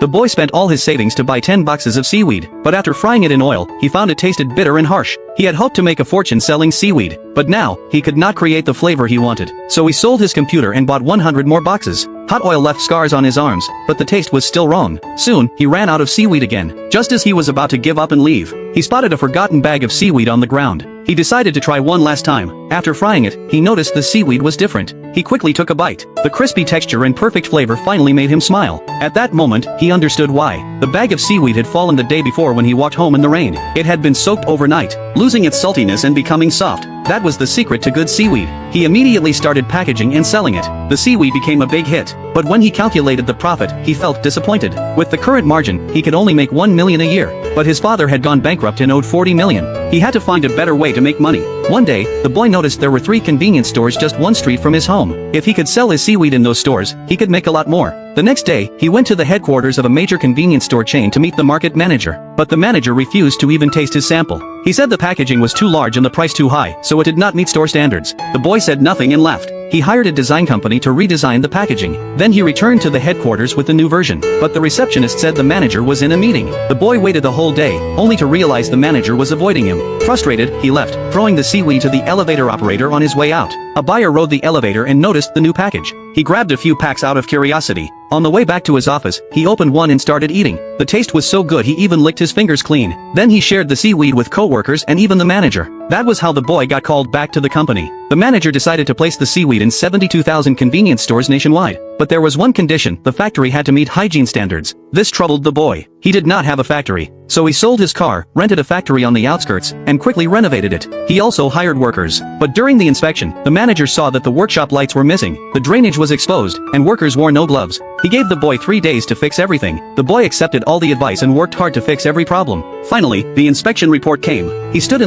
The boy spent all his savings to buy 10 boxes of seaweed, but after frying it in oil, he found it tasted bitter and harsh. He had hoped to make a fortune selling seaweed, but now, he could not create the flavor he wanted. So he sold his computer and bought 100 more boxes. Hot oil left scars on his arms, but the taste was still wrong. Soon, he ran out of seaweed again. Just as he was about to give up and leave, he spotted a forgotten bag of seaweed on the ground. He decided to try one last time. After frying it, he noticed the seaweed was different. He quickly took a bite. The crispy texture and perfect flavor finally made him smile. At that moment, he understood why. The bag of seaweed had fallen the day before when he walked home in the rain. It had been soaked overnight, losing its saltiness and becoming soft. That was the secret to good seaweed. He immediately started packaging and selling it. The seaweed became a big hit, but when he calculated the profit, he felt disappointed. With the current margin, he could only make 1 million a year, but his father had gone bankrupt and owed 40 million. He had to find a better way to make money. One day, the boy noticed there were 3 convenience stores just one street from his home. If he could sell his seaweed in those stores, he could make a lot more. The next day, he went to the headquarters of a major convenience store chain to meet the market manager, but the manager refused to even taste his sample. He said the packaging was too large and the price too high, so it did not meet store standards. The boy said nothing and left. He hired a design company to redesign the packaging. Then he returned to the headquarters with the new version, but the receptionist said the manager was in a meeting. The boy waited the whole day, only to realize the manager was avoiding him. Frustrated, he left, throwing the seaweed to the elevator operator on his way out. A buyer rode the elevator and noticed the new package. He grabbed a few packs out of curiosity. On the way back to his office, he opened one and started eating. The taste was so good he even licked his fingers clean. Then he shared the seaweed with co-workers and even the manager. That was how the boy got called back to the company. The manager decided to place the seaweed in 72,000 convenience stores nationwide. But there was one condition: the factory had to meet hygiene standards. This troubled the boy. He did not have a factory, so he sold his car, rented a factory on the outskirts, and quickly renovated it. He also hired workers. But during the inspection, the manager saw that the workshop lights were missing, the drainage was exposed, and workers wore no gloves. He gave the boy 3 days to fix everything. The boy accepted all the advice and worked hard to fix every problem. Finally, the inspection report came. He stood in